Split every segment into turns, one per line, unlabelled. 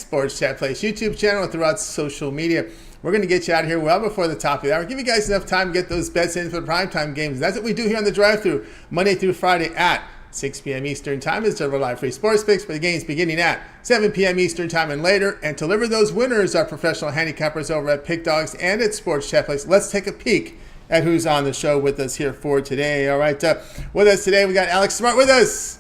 Sports Chat Place YouTube channel and throughout social media. We're going to get you out of here well before the top of the hour. Give you guys enough time to get those bets in for the primetime games. That's what we do here on the drive-thru, Monday through Friday at 6 p.m. Eastern Time. It's our live free sports picks for the games beginning at 7 p.m. Eastern Time and later. And to deliver those winners are professional handicappers over at Pick Dogs and at Sports Chat Place. Let's take a peek at who's on the show with us here for today. All right, with us today, we got Alex Smart with us.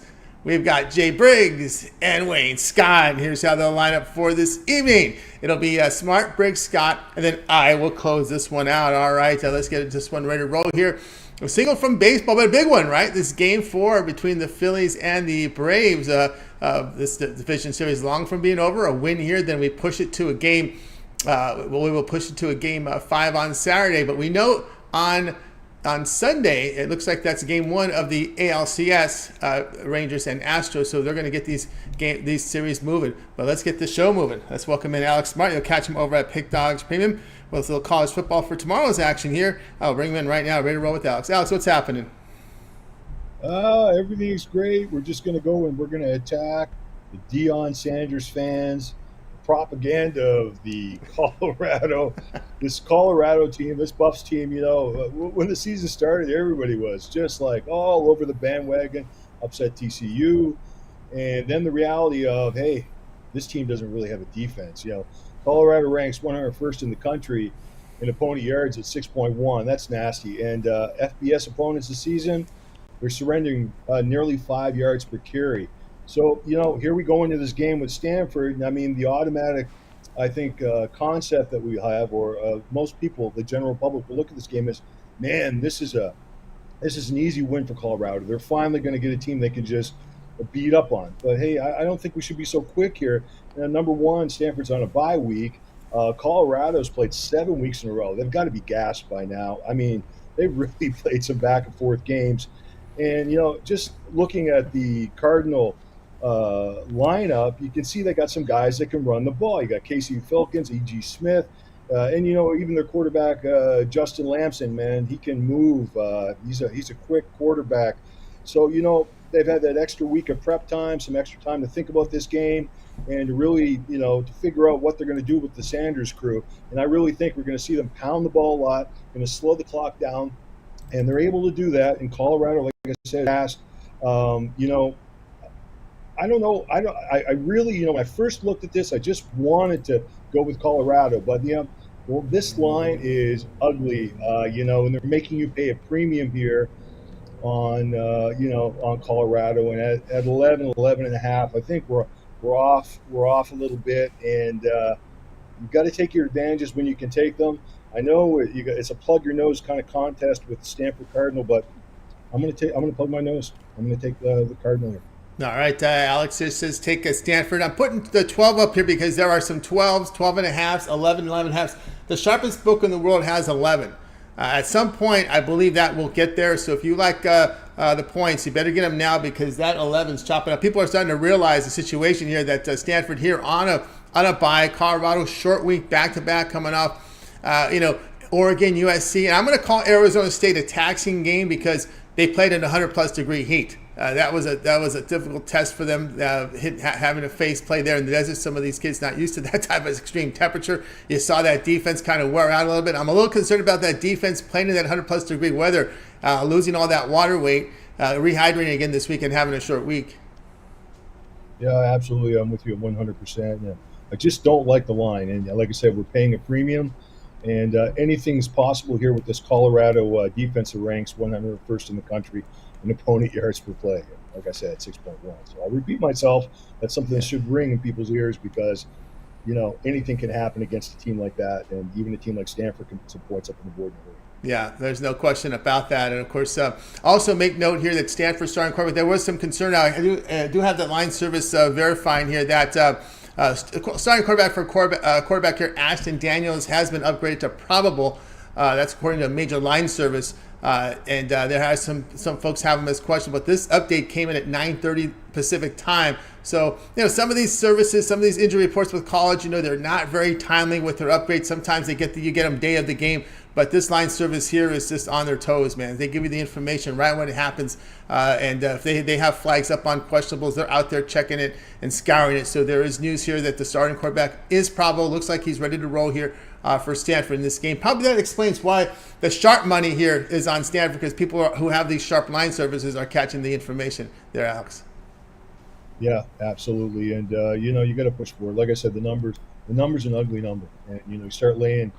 We've got Jay Briggs and Wayne Scott. Here's how they'll line up for this evening. It'll be Smart, Briggs, Scott, and then I will close this one out. All right, let's get this one ready to roll here. A single from baseball, but a big one, right? This Game 4 between the Phillies and the Braves. This division series long from being over. A win here, then we push it to a game. We will push it to a game 5 on Saturday. But we know on Sunday, it looks like that's game 1 of the ALCS, Rangers and Astros. So they're going to get these series moving. But let's get the show moving. Let's welcome in Alex Smart. You'll catch him over at Pick Dogs Premium with a little college football for tomorrow's action here. I'll bring him in right now, ready to roll with Alex. Alex, what's happening?
Everything's great. We're just going to go and we're going to attack the Deion Sanders fans, propaganda of the this Colorado team, this Buffs team. You know, when the season started, everybody was just like all over the bandwagon, upset TCU. And then the reality of, hey, this team doesn't really have a defense. You know, Colorado ranks 101st in the country in opponent yards at 6.1. That's nasty. And FBS opponents this season, they're surrendering nearly 5 yards per carry. So, you know, here we go into this game with Stanford. I mean, the automatic, I think, concept that we have, or most people, the general public, will look at this game as, man, this is an easy win for Colorado. They're finally going to get a team they can just beat up on. But, hey, I don't think we should be so quick here. Number one, Stanford's on a bye week. Colorado's played 7 weeks in a row. They've got to be gassed by now. I mean, they've really played some back-and-forth games. And, you know, just looking at the Cardinal lineup, you can see they got some guys that can run the ball. You got Casey Filkins, E.G. Smith, and, you know, even their quarterback, Justin Lamson, man, he can move. He's a quick quarterback. So, you know, they've had that extra week of prep time, some extra time to think about this game and to really, you know, to figure out what they're going to do with the Sanders crew. And I really think we're going to see them pound the ball a lot, going to slow the clock down, and they're able to do that in Colorado, like I said, past. You know, I don't know. I really, you know, when I first looked at this, I just wanted to go with Colorado. But, you know, well, this line is ugly, you know, and they're making you pay a premium here on, you know, on Colorado. And at 11 and a half, I think we're off a little bit. And you've got to take your advantages when you can take them. I know it's a plug your nose kind of contest with Stanford Cardinal, but I'm going to plug my nose. I'm going to take the Cardinal here.
All right, Alex says take a Stanford. I'm putting the 12 up here because there are some 12s, 12 and a halves, 11 and a halves. The sharpest book in the world has 11. At some point, I believe that will get there. So if you like the points, you better get them now because that 11's chopping up. People are starting to realize the situation here that Stanford here on a bye, Colorado short week back-to-back coming off. You know, Oregon, USC, and I'm going to call Arizona State a taxing game because they played in 100-plus degree heat. That was a difficult test for them, having to face play there in the desert. Some of these kids not used to that type of extreme temperature. You saw that defense kind of wear out a little bit. I'm a little concerned about that defense playing in that 100-plus degree weather, losing all that water weight, rehydrating again this week and having a short week.
Yeah, absolutely. I'm with you 100%. Yeah. I just don't like the line. And like I said, we're paying a premium. And anything's possible here with this Colorado defensive ranks 101st in the country in opponent yards per play. Like I said, 6.1. So I'll repeat myself. That's something that should ring in people's ears because, you know, anything can happen against a team like that. And even a team like Stanford can put some points up on the board.
Yeah, there's no question about that. And, of course, also make note here that Stanford starting quarterback, there was some concern. I do have that line service verifying here that starting quarterback here, Ashton Daniels, has been upgraded to probable. That's according to Major Line Service. and there are some folks have them as questionable. But this update came in at 9:30 Pacific time. So, some of these services, some of these injury reports with college, they're not very timely with their upgrades. Sometimes you get them day of the game. But this line service here is just on their toes, man. They give you the information right when it happens. And if they have flags up on questionables, they're out there checking it and scouring it. So there is news here that the starting quarterback is probable. Looks like he's ready to roll here for Stanford in this game. Probably that explains why the sharp money here is on Stanford, because people who have these sharp line services are catching the information there, Alex.
Yeah, absolutely. And, you got to push forward. Like I said, the number's an ugly number. And, you start laying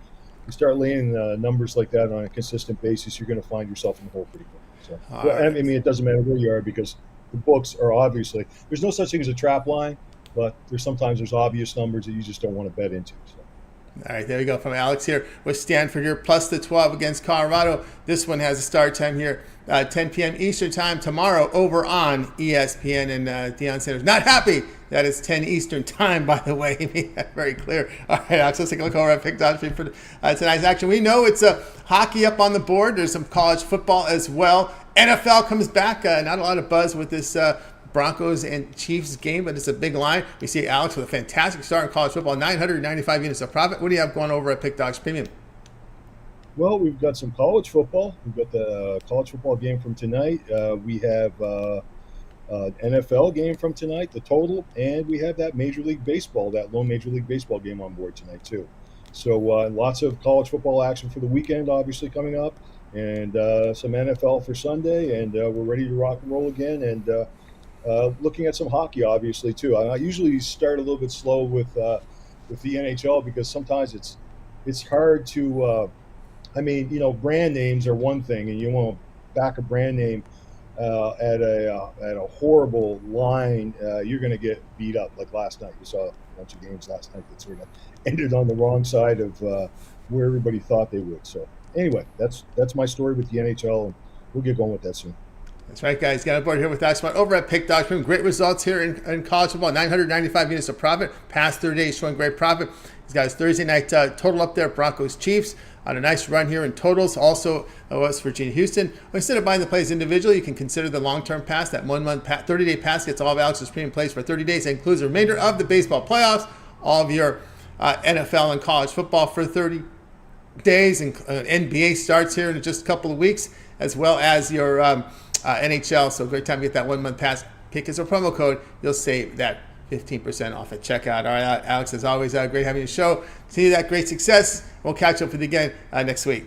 numbers like that on a consistent basis, you're going to find yourself in the hole pretty quick. So,
Right.
I mean, it doesn't matter where you are, because the books are obviously, there's no such thing as a trap line, but there's obvious numbers that you just don't want to bet into. So.
All right, there we go from Alex here with Stanford here, plus the 12 against Colorado. This one has a start time here, 10 p.m. Eastern time tomorrow over on ESPN. And Deion Sanders not happy that it's 10 Eastern time, by the way. He made that very clear. All right, Alex, let's take a look over at Pick Dodge for tonight's action. We know it's hockey up on the board. There's some college football as well. NFL comes back. Not a lot of buzz with this Broncos and Chiefs game, but it's a big line. We see Alex with a fantastic start in college football, 995 units of profit. What do you have going over at Pick Dogs Premium?
Well, we've got some college football. We've got the college football game from tonight. We have NFL game from tonight, the total, and we have that Major League Baseball, that lone Major League Baseball game on board tonight too. So lots of college football action for the weekend, obviously coming up, and some NFL for Sunday, and we're ready to rock and roll again. And looking at some hockey, obviously, too. I usually start a little bit slow with the NHL, because sometimes it's hard to. Brand names are one thing, and you want to back a brand name at a horrible line, you're going to get beat up. Like last night, we saw a bunch of games last night that sort of ended on the wrong side of where everybody thought they would. So anyway, that's my story with the NHL, and we'll get going with that soon.
That's right, guys. Got on board here with us over at Pick Dogs. Great results here in college football. 995 units of profit. Past 30 days showing great profit. He's got his Thursday night total up there. Broncos Chiefs on a nice run here in totals. Also, West Virginia Houston. Well, instead of buying the plays individually, you can consider the long-term pass. That 1 month 30-day pass gets all of Alex's premium plays for 30 days. It includes the remainder of the baseball playoffs, all of your NFL and college football for 30 days, and NBA starts here in just a couple of weeks, as well as your NHL. So great time to get that 1 month pass. Pick as a promo code. You'll save that 15% off at checkout. All right, Alex, as always, great having you show. See that great success. We'll catch up with you again next week.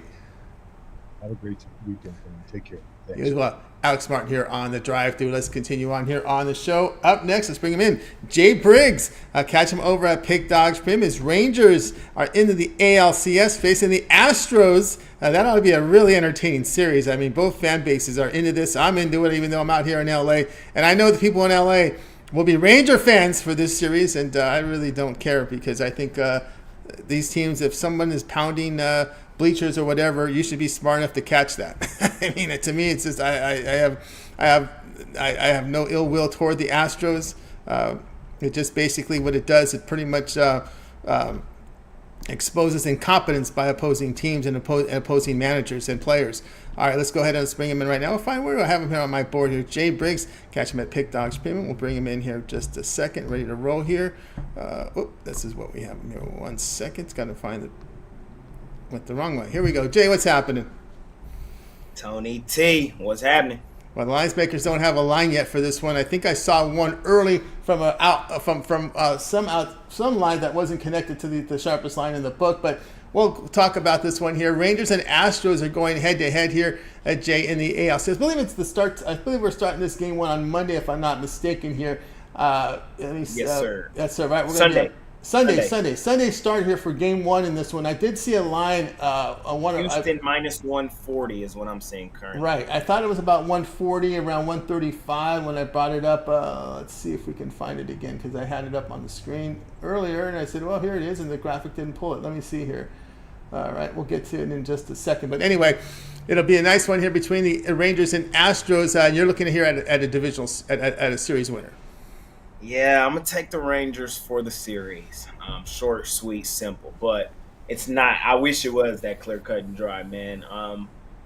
Have a great weekend. Take care. Thanks.
You as well. Alex Martin here on the drive-thru. Let's continue on here on the show. Up next, let's bring him in. Jay Briggs. Catch him over at Pick Dogs Prim. His Rangers are into the ALCS facing the Astros. That ought to be a really entertaining series. I mean, both fan bases are into this. I'm into it, even though I'm out here in LA. And I know the people in LA will be Ranger fans for this series, and I really don't care, because I think these teams, if someone is pounding bleachers or whatever, you should be smart enough to catch that. I mean, to me, it's just I have no ill will toward the Astros. It just basically what it does, it pretty much exposes incompetence by opposing teams and opposing managers and players. All right, let's go ahead and let's bring him in right now. We'll find where do I have him here on my board here. Jay Briggs, catch him at Pick Dogs Premium. We'll bring him in here just a second, ready to roll here. This is what we have him here. 1 second, it's got to find went the wrong way. Here we go. Jay, what's happening?
Tony T, what's happening?
Well, the lines makers don't have a line yet for this one. I think I saw one early from some line that wasn't connected to the sharpest line in the book, but we'll talk about this one here. Rangers and Astros are going head-to-head here at Jay in the ALCS. I believe it's the start. I believe we're starting this game one on Monday, if I'm not mistaken here.
Yes, sir.
Yes, sir. Right. We're Sunday start here for game one in this one. I did see a line on one.
Houston minus 140 is what I'm seeing currently.
Right. I thought it was about 140, around 135 when I brought it up. Let's see if we can find it again, because I had it up on the screen earlier, and I said, well, here it is, and the graphic didn't pull it. Let me see here. All right, we'll get to it in just a second. But anyway, it'll be a nice one here between the Rangers and Astros. And you're looking here at a divisional, at a series winner.
Yeah, I'm going to take the Rangers for the series. Short, sweet, simple. But it's not. I wish it was that clear cut and dry, man.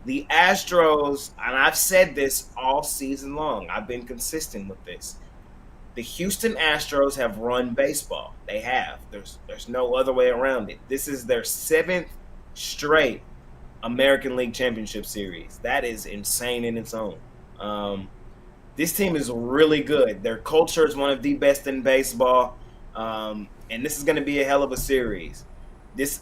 The Astros, and I've said this all season long, I've been consistent with this. The Houston Astros have run baseball. They have. There's no other way around it. This is their 7th straight American League Championship Series. That is insane in its own. This team is really good. Their culture is one of the best in baseball, and this is going to be a hell of a series.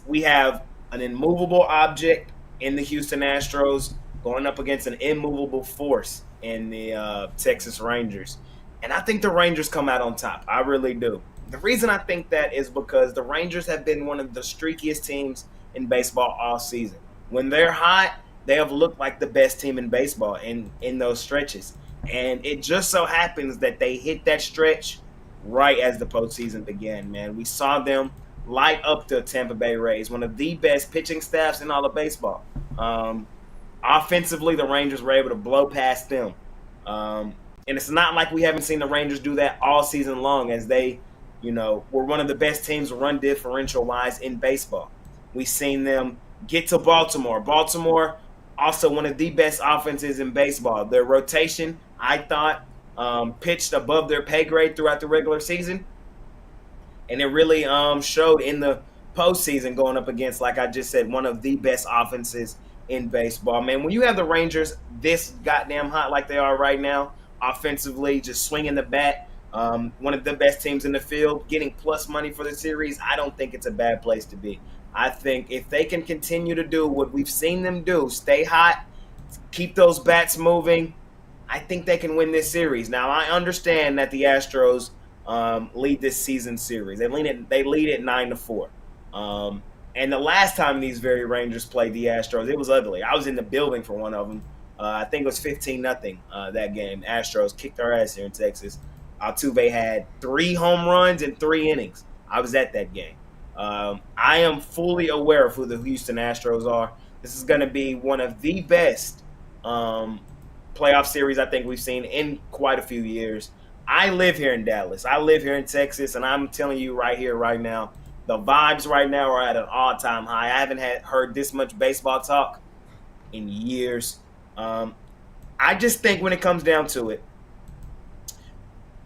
We have an immovable object in the Houston Astros going up against an immovable force in the Texas Rangers. And I think the Rangers come out on top. I really do. The reason I think that is because the Rangers have been one of the streakiest teams in baseball all season. When they're hot, they have looked like the best team in baseball in those stretches. And it just so happens that they hit that stretch right as the postseason began, man. We saw them light up the Tampa Bay Rays, one of the best pitching staffs in all of baseball. Offensively, the Rangers were able to blow past them. And it's not like we haven't seen the Rangers do that all season long, as they, were one of the best teams run differential-wise in baseball. We've seen them get to Baltimore. Baltimore, also one of the best offenses in baseball. Their rotation, I thought, pitched above their pay grade throughout the regular season. And it really showed in the postseason going up against, like I just said, one of the best offenses in baseball. Man, when you have the Rangers this goddamn hot like they are right now, offensively, just swinging the bat, one of the best teams in the field, getting plus money for the series, I don't think it's a bad place to be. I think if they can continue to do what we've seen them do, stay hot, keep those bats moving, I think they can win this series. Now, I understand that the Astros lead this season series. They lead it 9-4. And the last time these very Rangers played the Astros, it was ugly. I was in the building for one of them. I think it was 15-0 that game. Astros kicked our ass here in Texas. Altuve had 3 home runs in 3 innings. I was at that game. I am fully aware of who the Houston Astros are. This is going to be one of the best playoff series I think we've seen in quite a few years. I live here in Dallas. I live here in Texas, and I'm telling you right here, right now, the vibes right now are at an all-time high. I haven't heard this much baseball talk in years. I just think when it comes down to it,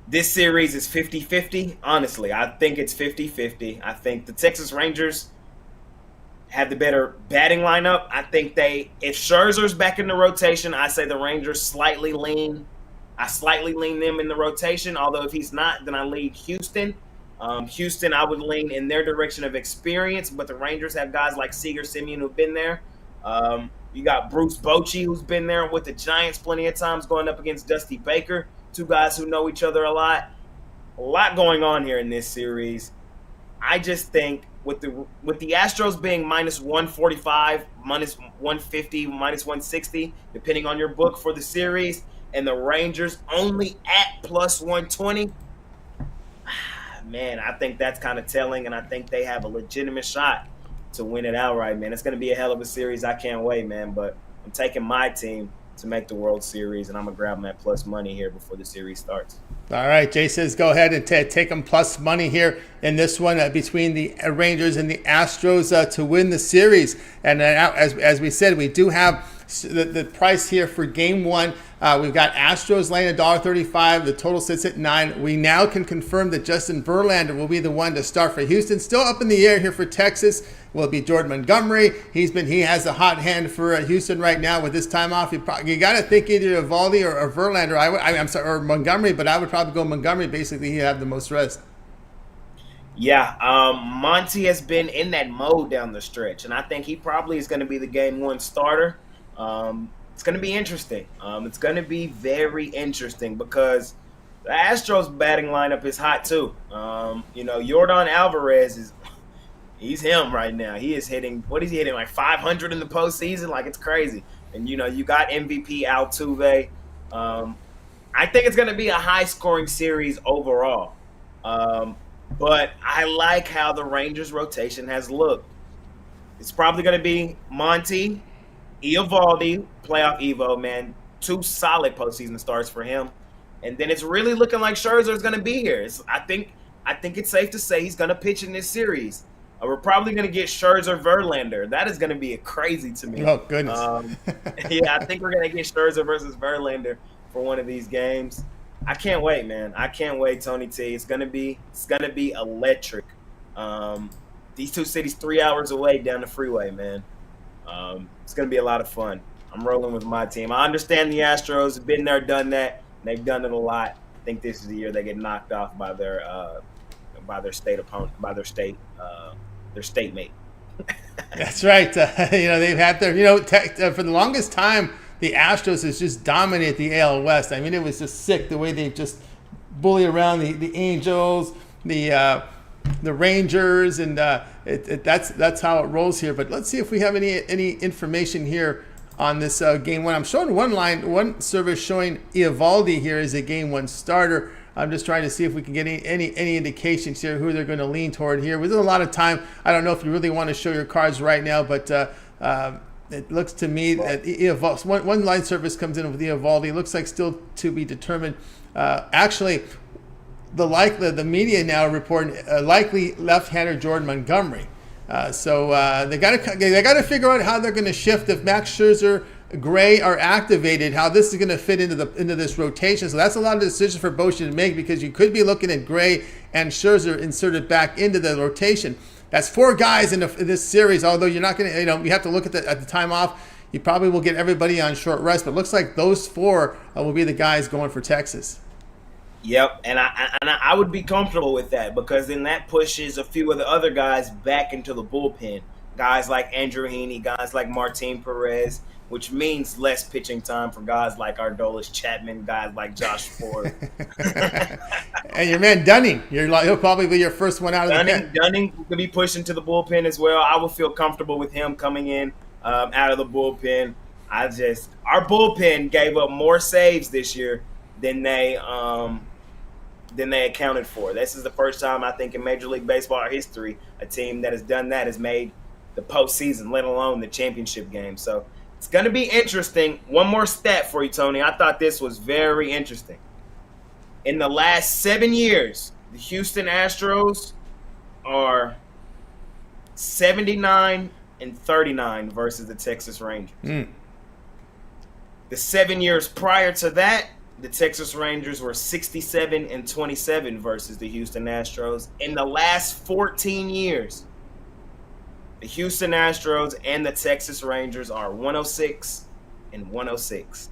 this series is 50-50. Honestly, I think it's 50-50. I think the Texas Rangers have the better batting lineup. I think if Scherzer's back in the rotation, I say the Rangers slightly lean. I slightly lean them in the rotation, although if he's not, then I lean Houston. Houston, I would lean in their direction of experience, but the Rangers have guys like Seager Semien who've been there. You got Bruce Bochy, who's been there with the Giants plenty of times, going up against Dusty Baker, 2 guys who know each other a lot. A lot going on here in this series. I just think with the Astros being minus 145, minus 150, minus 160, depending on your book for the series, and the Rangers only at plus 120, man, I think that's kind of telling, and I think they have a legitimate shot to win it outright, man. It's going to be a hell of a series. I can't wait, man, but I'm taking my team to make the World Series, and I'm going to grab them at plus money here before the series starts.
All right, Jay says go ahead and take them plus money here in this one between the Rangers and the Astros to win the series. And as we said, we do have the price here for Game 1. We've got Astros laying $1.35. The total sits at 9. We now can confirm that Justin Verlander will be the one to start for Houston. Still up in the air here for Texas will be Jordan Montgomery. He has a hot hand for Houston right now with this time off. You got to think either Eovaldi or Verlander. I'm sorry, or Montgomery, but I would probably go Montgomery. Basically, he had the most rest.
Yeah, Monty has been in that mode down the stretch, and I think he probably is going to be the Game 1 starter. It's going to be interesting. It's going to be very interesting because the Astros batting lineup is hot too. Yordan Alvarez he's him right now. He is hitting, what is he hitting, like 500 in the postseason? Like, it's crazy. And, you got MVP Altuve. I think it's going to be a high-scoring series overall. But I like how the Rangers' rotation has looked. It's probably going to be Monty, Eovaldi, playoff Evo, man. 2 solid postseason starts for him. And then it's really looking like Scherzer is going to be here. I think it's safe to say he's going to pitch in this series. We're probably going to get Scherzer Verlander. That is going to be crazy to me.
Oh, goodness.
Yeah, I think we're going to get Scherzer versus Verlander for one of these games. I can't wait, man. I can't wait, Tony T. It's gonna be electric. These two cities 3 hours away down the freeway, man. It's gonna be a lot of fun. I'm rolling with my team. I understand the Astros have been there, done that. They've done it a lot. I think this is the year they get knocked off by their state opponent, by their state mate.
That's right. They've had their, for the longest time, the Astros has just dominated the AL West. I mean, it was just sick the way they just bully around the Angels, the Rangers, and that's how it rolls here. But let's see if we have any information here on this game one. I'm showing one service showing Eovaldi here as a game one starter. I'm just trying to see if we can get any indications here who they're going to lean toward here. Within a lot of time, I don't know if you really want to show your cards right now, but it looks to me that one line service comes in with Eovaldi. It looks like still to be determined. Actually, the media now reporting likely left-hander Jordan Montgomery. So they got to figure out how they're going to shift if Max Scherzer, Gray are activated, how this is going to fit into this rotation. So that's a lot of decisions for Bochy to make, because you could be looking at Gray and Scherzer inserted back into the rotation. That's 4 guys in this series, although you're not going to, you have to look at the time off. You probably will get everybody on short rest, but it looks like those 4 will be the guys going for Texas.
Yep, and I would be comfortable with that, because then that pushes a few of the other guys back into the bullpen. Guys like Andrew Heaney, guys like Martin Perez, which means less pitching time for guys like Ardolis Chapman, guys like Josh Ford.
And your man Dunning, he'll probably be your first one out of the pen.
Dunning will be pushed into the bullpen as well. I would feel comfortable with him coming in out of the bullpen. Our bullpen gave up more saves this year than they accounted for. This is the first time, I think, in Major League Baseball history, a team that has done that has made the postseason, let alone the championship game. So it's going to be interesting. One more stat for you, Tony. I thought this was very interesting. In the last 7 years, the Houston Astros are 79-39 versus the Texas Rangers. The 7 years prior to that, the Texas Rangers were 67-27 versus the Houston Astros. In the last 14 years, the Houston Astros and the Texas Rangers are 106-106.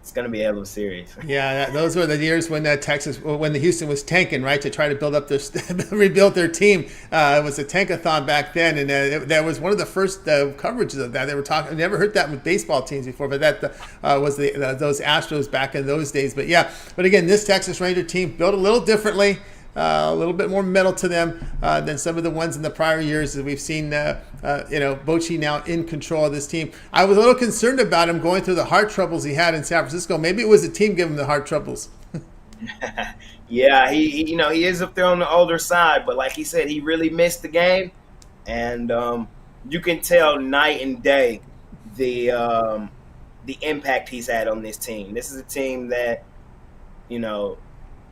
It's going to be a little serious.
Yeah, those were the years when when the Houston was tanking, right, to try to build up rebuild their team. It was a tankathon back then, and that was one of the first coverages of that. They were talking. I never heard that with baseball teams before, but that was those Astros back in those days. But again, this Texas Ranger team built a little differently. A little bit more metal to them than some of the ones in the prior years that we've seen. Bochy now in control of this team. I was a little concerned about him going through the heart troubles he had in San Francisco. Maybe it was the team giving him the heart troubles.
Yeah, he is up there on the older side, but like he said, he really missed the game, and you can tell night and day the impact he's had on this team. This is a team that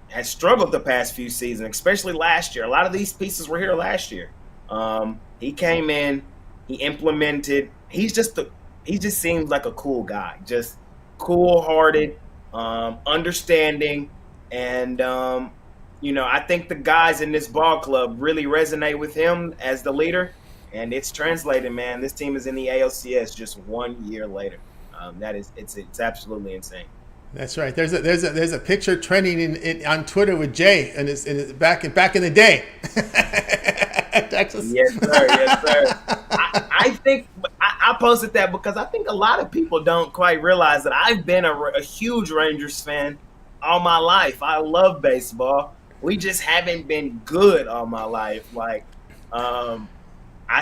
has struggled the past few seasons, especially last year. A lot of these pieces were here last year. He came in, he implemented. He just seems like a cool guy, just cool-hearted, understanding, and I think the guys in this ball club really resonate with him as the leader, and it's translated, man. This team is in the ALCS just 1 year later. It's absolutely insane.
That's right. There's a picture trending on Twitter with Jay, and it's back in the day. Texas.
Yes, sir. Yes, sir. I think I posted that because I think a lot of people don't quite realize that I've been a huge Rangers fan all my life. I love baseball. We just haven't been good all my life. I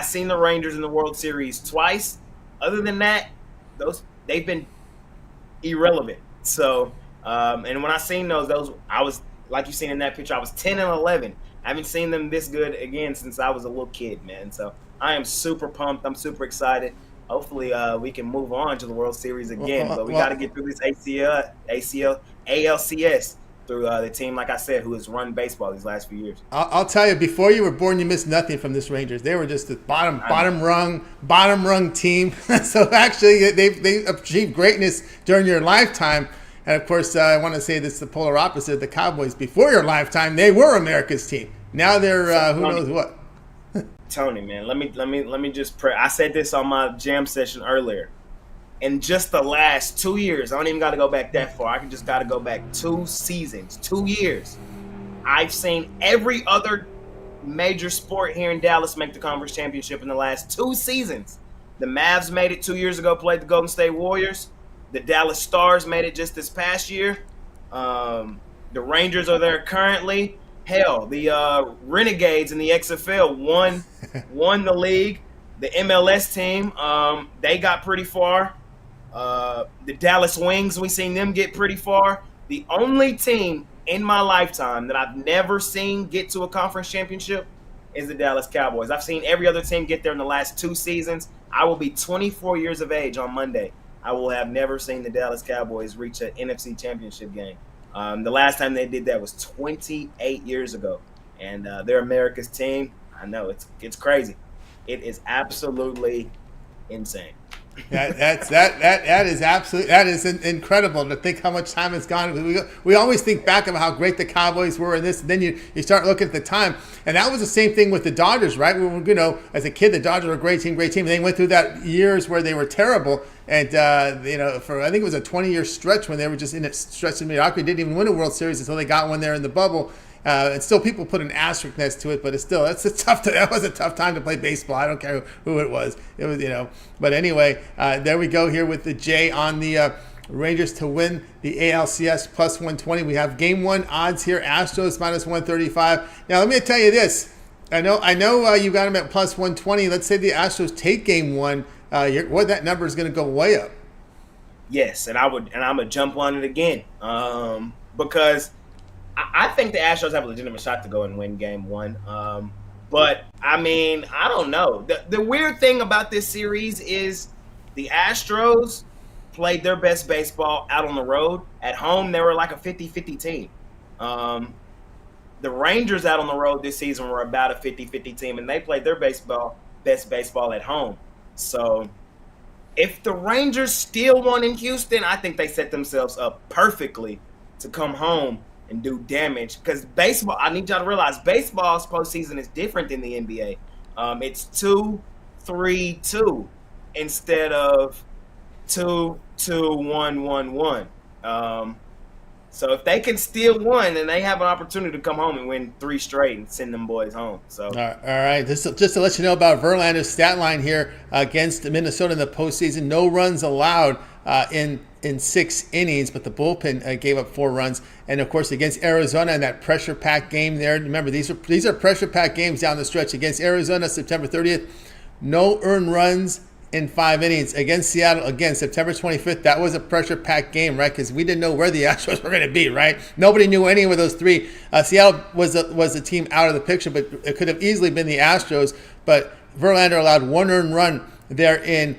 seen the Rangers in the World Series twice. Other than that, they've been irrelevant. So, and when I seen those, I was, like you seen in that picture, I was 10 and 11. I haven't seen them this good again since I was a little kid, man. So I am super pumped. I'm super excited. Hopefully, we can move on to the World Series again. But we got to get through this ALCS. through the team, like I said, who has run baseball these last few years.
I'll tell you, before you were born, you missed nothing from this Rangers. They were just the bottom rung team. So actually, they achieved greatness during your lifetime. And of course, I want to say this: the polar opposite. The Cowboys, before your lifetime, they were America's team. Now they're who knows what.
Tony, man, let me just pray. I said this on my jam session earlier. In just the last 2 years, I don't even got to go back that far. I just got to go back 2 seasons, 2 years. I've seen every other major sport here in Dallas make the conference championship in the last 2 seasons. The Mavs made it 2 years ago, played the Golden State Warriors. The Dallas Stars made it just this past year. The Rangers are there currently. Hell, the Renegades in the XFL won the league. The MLS team, they got pretty far. The Dallas Wings, we seen them get pretty far. The only team in my lifetime that I've never seen get to a conference championship is the Dallas Cowboys. I've seen every other team get there in the last 2 seasons. I will be 24 years of age on Monday. I will have never seen the Dallas Cowboys reach an NFC championship game. The last time they did that was 28 years ago. And they're America's team. I know, it's crazy. It is absolutely insane.
That is incredible to think how much time has gone. We always think back of how great the Cowboys were and this, and then you start looking at the time, and that was the same thing with the Dodgers, right? As a kid, the Dodgers were a great team. And they went through that years where they were terrible, and for I think it was a 20-year stretch when they were just in a stretch of mediocrity, didn't even win a World Series until they got one there in the bubble. And still, people put an asterisk next to it, but it's still that was a tough time to play baseball. I don't care who it was. It was But anyway, there we go here with the J on the Rangers to win the ALCS plus 120. We have game 1 odds here. Astros minus 135. Now let me tell you this. I know you got them at plus 120. Let's say the Astros take game 1. That number is going to go way up.
Yes, and I'm gonna jump on it again because I think the Astros have a legitimate shot to go and win game 1. But, I mean, I don't know. The weird thing about this series is the Astros played their best baseball out on the road. At home, they were like a 50-50 team. The Rangers out on the road this season were about a 50-50 team, and they played their best baseball at home. So, if the Rangers still won in Houston, I think they set themselves up perfectly to come home and do damage, because baseball, I need y'all to realize, baseball's postseason is different than the NBA. It's 2-3-2 instead of 2-2-1-1-1. So if they can steal one, then they have an opportunity to come home and win 3 straight and send them boys home. So
all right. Just to let you know about Verlander's stat line here against Minnesota in the postseason. No runs allowed in 6 innings, but the bullpen gave up 4 runs. And of course, against Arizona in that pressure-packed game there. Remember, these are pressure-packed games down the stretch. Against Arizona, September 30th, no earned runs in 5 innings. Against Seattle, again, September 25th, that was a pressure-packed game, right? Because we didn't know where the Astros were going to be, right? Nobody knew any of those 3. Seattle was the team out of the picture, but it could have easily been the Astros. But Verlander allowed 1 earned run there in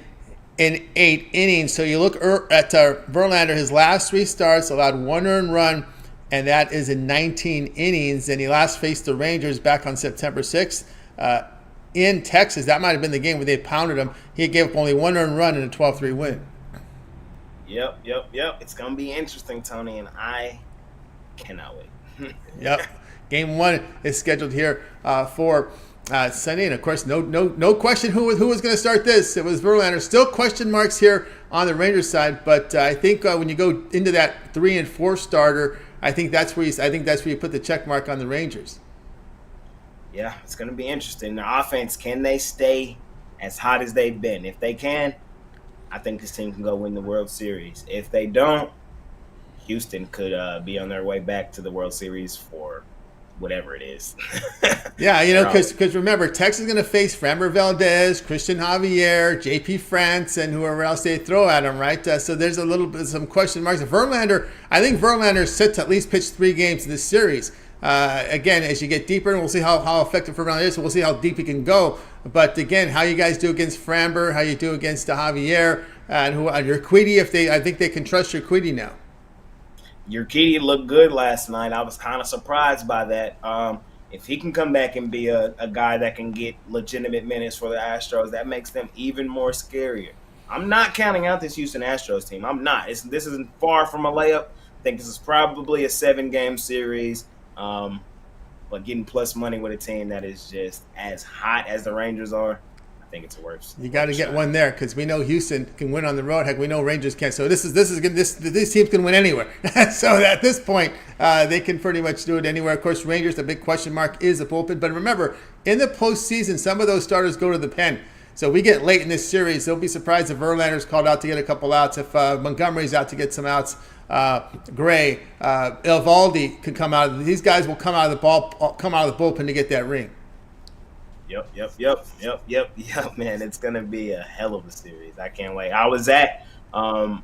8 innings. So you look at Verlander, his last 3 starts allowed 1 earned run, and that is in 19 innings. And he last faced the Rangers back on September 6th. In Texas, that might have been the game where they pounded him. He gave up only 1 earned run in a 12-3 win.
Yep. It's going to be interesting, Tony, and I cannot wait.
Yep. Game 1 is scheduled here for Sunday, and of course, no question who was going to start this. It was Verlander. Still question marks here on the Rangers side, but I think when you go into that 3 and 4 starter, I think that's where you put the check mark on the Rangers.
Yeah, it's going to be interesting. The offense, can they stay as hot as they've been? If they can, I think this team can go win the World Series. If they don't, Houston could be on their way back to the World Series for whatever it is.
Yeah, because remember, Texas is going to face Framber Valdez, Christian Javier, J.P. France, and whoever else they throw at them, right? So there's a little bit some question marks. I think Verlander is set to at least pitch 3 games in this series. Again, as you get deeper, and we'll see how effective Verlander is. So we'll see how deep he can go. But again, how you guys do against Framber, how you do against Javier, and Urquidy. I think they can trust Urquidy now.
Urquidy looked good last night. I was kind of surprised by that. If he can come back and be a guy that can get legitimate minutes for the Astros, that makes them even more scarier. I'm not counting out this Houston Astros team. I'm not. This isn't far from a layup. I think this is probably a 7-game series. But getting plus money with a team that is just as hot as the Rangers are, I think it's worse.
You got to get one there because we know Houston can win on the road. Heck, we know Rangers can't. So this is good. These teams can win anywhere. So at this point, they can pretty much do it anywhere. Of course, Rangers, the big question mark is the bullpen. But remember, in the postseason, some of those starters go to the pen. So we get late in this series. They'll be surprised if Verlander's called out to get a couple outs. If Montgomery's out to get some outs. Gray, Eovaldi could come out. These guys will come out of the bullpen to get that ring.
Yep, man. It's going to be a hell of a series. I can't wait. I was at the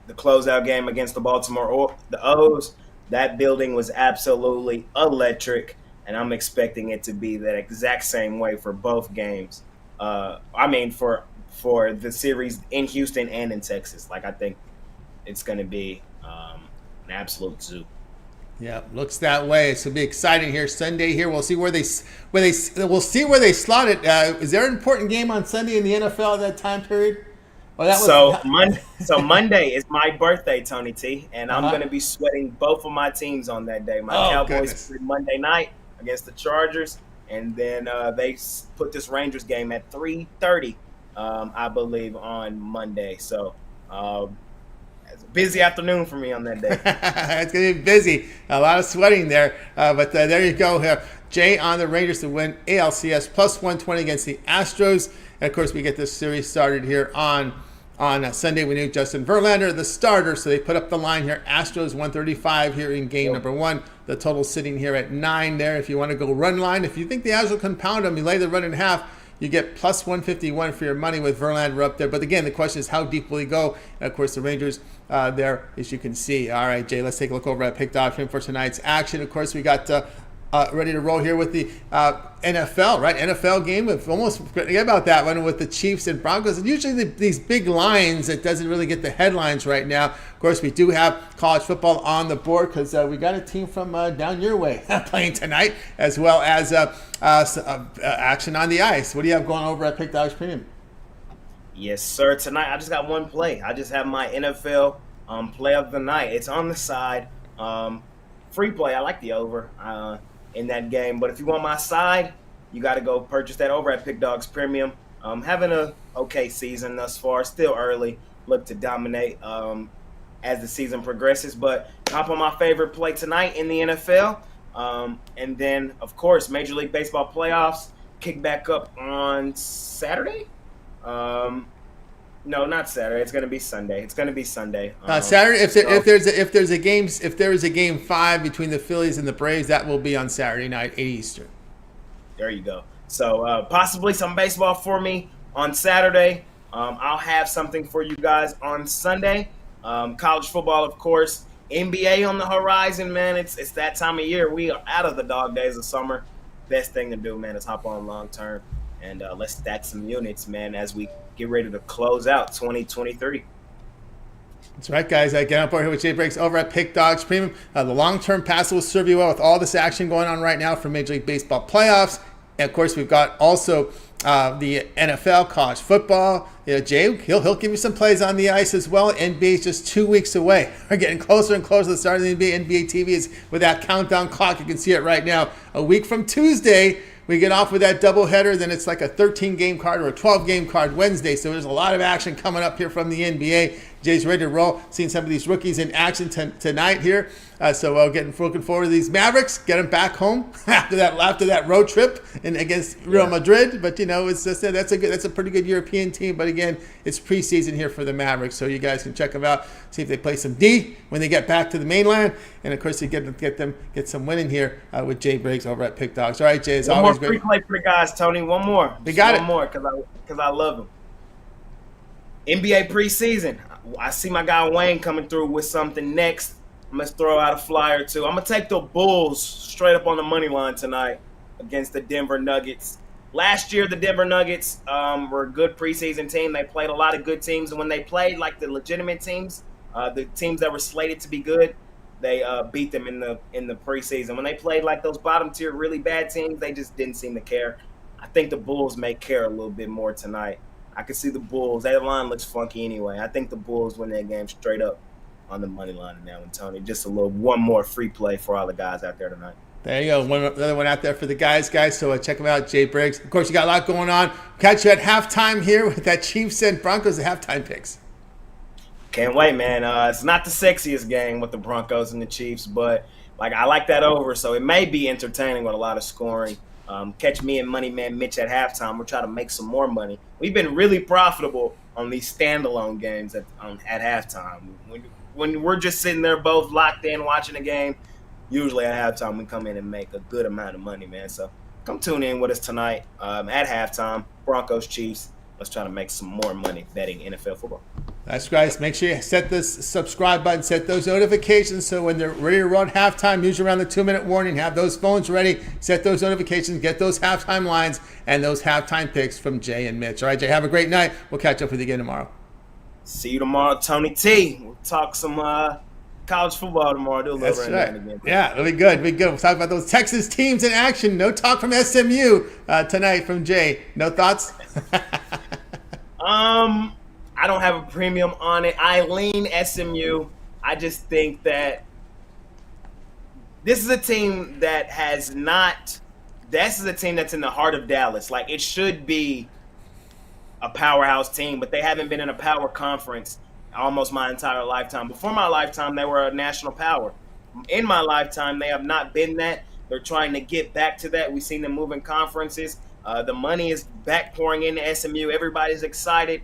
closeout game against the the O's. That building was absolutely electric, and I'm expecting it to be that exact same way for both games. For the series in Houston and in Texas. I think it's going to be an absolute zoo.
Yeah, looks that way. It's gonna be exciting here Sunday. Here we'll see where they slot it. Is there an important game on Sunday in the NFL at that time period?
Monday is my birthday, Tony T, and I'm going to be sweating both of my teams on that day. My Cowboys play Monday night against the Chargers, and then they put this Rangers game at 3:30, I believe, on Monday. So. It's a busy afternoon for me on that day.
It's going to be busy. A lot of sweating there. But there you go. Jay on the Rangers to win ALCS plus 120 against the Astros. And, of course, we get this series started here on Sunday. We knew Justin Verlander, the starter. So they put up the line here. Astros 135 here in game number 1. The total sitting here at 9 there. If you want to go run line, if you think the Astros can pound them, you lay the run in half. You get plus 151 for your money with Verlander up there. But again, the question is how deep will he go? And of course, the Rangers there, as you can see. All right, Jay, let's take a look over at Picked Off here for tonight's action. Of course, we got ready to roll here with the NFL, right? NFL game. We've almost forget about that one with the Chiefs and Broncos. And usually these big lines that doesn't really get the headlines right now. Of course, we do have college football on the board because we got a team from down your way playing tonight, as well as action on the ice. What do you have going over at Pick Dogs Premium?
Yes, sir. Tonight, I just got one play. I just have my NFL play of the night. It's on the side. Free play. I like the over in that game. But if you want my side, you got to go purchase that over at Pick Dogs Premium. Having a okay season thus far. Still early. Look to dominate as the season progresses. But hop on my favorite play tonight in the NFL. And then, of course, Major League Baseball playoffs kick back up on Saturday. No, not Saturday. It's going to be Sunday.
Saturday. If there is a game 5 between the Phillies and the Braves, that will be on Saturday night, 8 Eastern.
There you go. So possibly some baseball for me on Saturday. I'll have something for you guys on Sunday. College football, of course. NBA on the horizon, man. It's that time of year. We are out of the dog days of summer. Best thing to do, man, is hop on long term. And let's stack some units, man, as we get ready to close out 2023.
That's right, guys. Get up over here with Jay Briggs over at Pick Dogs Premium. The long-term pass will serve you well with all this action going on right now for Major League Baseball playoffs. And, of course, we've got also the NFL, college football. Jay, he'll give you some plays on the ice as well. NBA is just 2 weeks away. We're getting closer and closer to the start of the NBA. NBA TV is with that countdown clock. You can see it right now. A week from Tuesday, we get off with that doubleheader. Then it's like a 13-game card or a 12-game card Wednesday. So there's a lot of action coming up here from the NBA. Jay's ready to roll. Seeing some of these rookies in action tonight here. So looking forward to these Mavericks. Get them back home after that road trip against Real Madrid. But it's just that's a pretty good European team. But again, it's preseason here for the Mavericks, so you guys can check them out. See if they play some D when they get back to the mainland, and of course you get some winning here with Jay Briggs over at Pick Dogs. All right, Jay, it's always great.
One more free play for the guys, Tony. One more. One more because I love them. NBA preseason. I see my guy Wayne coming through with something next. I'm going to throw out a flyer, too. I'm going to take the Bulls straight up on the money line tonight against the Denver Nuggets. Last year, the Denver Nuggets were a good preseason team. They played a lot of good teams. And when they played like the legitimate teams, the teams that were slated to be good, they beat them in the preseason. When they played like those bottom tier really bad teams, they just didn't seem to care. I think the Bulls may care a little bit more tonight. I can see the Bulls. That line looks funky anyway. I think the Bulls win that game straight up on the money line now. And Tony, just one more free play for all the guys out there tonight.
There you go. Another one out there for the guys. So check them out, Jay Briggs. Of course, you got a lot going on. Catch you at halftime here with that Chiefs and Broncos halftime picks.
Can't wait, man. It's not the sexiest game with the Broncos and the Chiefs, but I like that over, so it may be entertaining with a lot of scoring. Catch me and Money Man Mitch at halftime. We'll try to make some more money. We've been really profitable on these standalone games at halftime. When we're just sitting there both locked in watching the game, usually at halftime we come in and make a good amount of money, man. So come tune in with us tonight at halftime, Broncos, Chiefs. Let's try to make some more money betting NFL football.
That's guys. Make sure you set this subscribe button, set those notifications so when they're ready to run halftime, usually around the 2-minute warning, have those phones ready, set those notifications, get those halftime lines and those halftime picks from Jay and Mitch. All right, Jay, have a great night. We'll catch up with you again tomorrow.
See you tomorrow, Tony T. We'll talk some college football tomorrow. Do a little
That's right. Again. Yeah, it'll be good. We'll talk about those Texas teams in action. No talk from SMU tonight from Jay. No thoughts?
I don't have a premium on it. I lean SMU. I just think that this is a team that has not – this is a team that's in the heart of Dallas. It should be a powerhouse team, but they haven't been in a power conference almost my entire lifetime. Before my lifetime, they were a national power. In my lifetime, they have not been that. They're trying to get back to that. We've seen them move in conferences. The money is back pouring into SMU. Everybody's excited.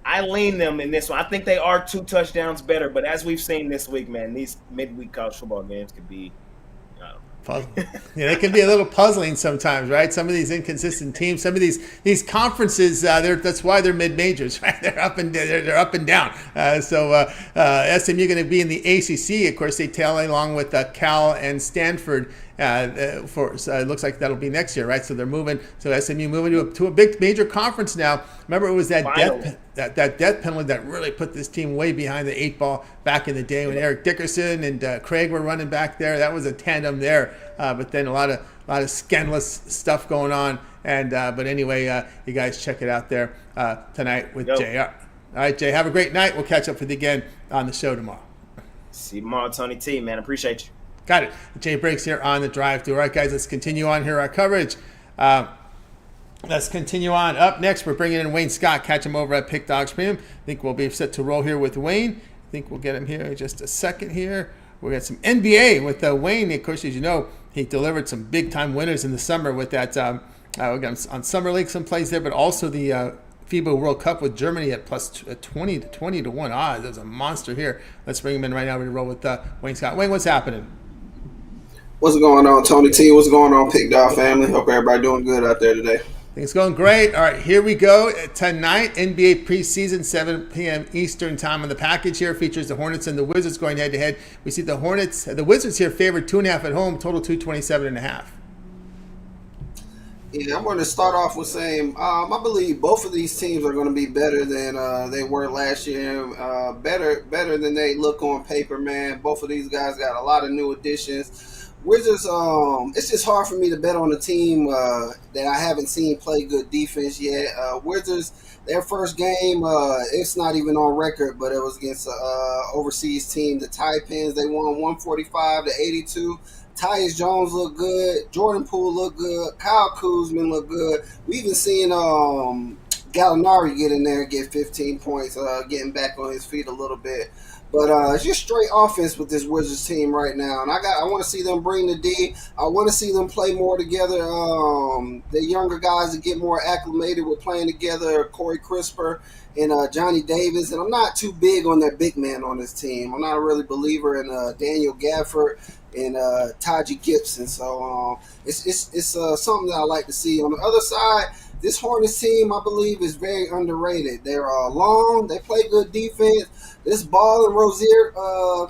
I lean them in this one. I think they are 2 touchdowns better, but as we've seen this week, man, these midweek college football games could be
they can be a little puzzling sometimes, right? Some of these inconsistent teams, some of these conferences, that's why they're mid-majors, right? They're up and down. SMU going to be in the ACC. Of course, they tail along with Cal and Stanford. It looks like that'll be next year, right? So they're moving. So SMU moving to a big major conference now. Remember, it was that death penalty that really put this team way behind the 8 ball back in the day when Eric Dickerson and Craig were running back there. That was a tandem there. But then a lot of scandalous stuff going on. But anyway, you guys check it out there tonight with JR. All right, Jay, have a great night. We'll catch up with you again on the show tomorrow.
See you tomorrow, Tony T, man. Appreciate you.
Got it. Jay Briggs here on the drive through. All right, guys, let's continue on here our coverage. Let's continue on. Up next, we're bringing in Wayne Scott. Catch him over at Pick Dogs Premium. I think we'll be set to roll here with Wayne. I think we'll get him here in just a second here. We'll get some NBA with Wayne. Of course, as you know, he delivered some big-time winners in the summer with that on Summer League some plays there, but also the FIBA World Cup with Germany at plus 20 to 1 odds. There's a monster here. Let's bring him in right now. We're going to roll with Wayne Scott. Wayne, what's happening?
What's going on, Tony T? What's going on, Pick Dog family? Hope everybody doing good out there today.
Things going great. All right, here we go. Tonight, NBA preseason, 7 p.m. Eastern time on the package here. Features the Hornets and the Wizards going head-to-head. We see the Wizards here favored 2.5 at home, total 227.5.
Yeah, I'm going to start off with saying I believe both of these teams are going to be better than they were last year. Better than they look on paper, man. Both of these guys got a lot of new additions. Wizards, it's just hard for me to bet on a team that I haven't seen play good defense yet. Wizards, their first game, it's not even on record, but it was against an overseas team, the Taipans. They won 145-82. Tyus Jones looked good. Jordan Poole looked good. Kyle Kuzma looked good. We even seen Gallinari get in there and get 15 points, getting back on his feet a little bit. But it's just straight offense with this Wizards team right now. And I want to see them bring the D. I want to see them play more together. The younger guys to get more acclimated with playing together, Corey Crisper and Johnny Davis. And I'm not too big on that big man on this team. I'm not a really believer in Daniel Gafford and Taji Gibson. So it's something that I like to see. On the other side, this Hornets team, I believe, is very underrated. They're long. They play good defense. This Ball and Rozier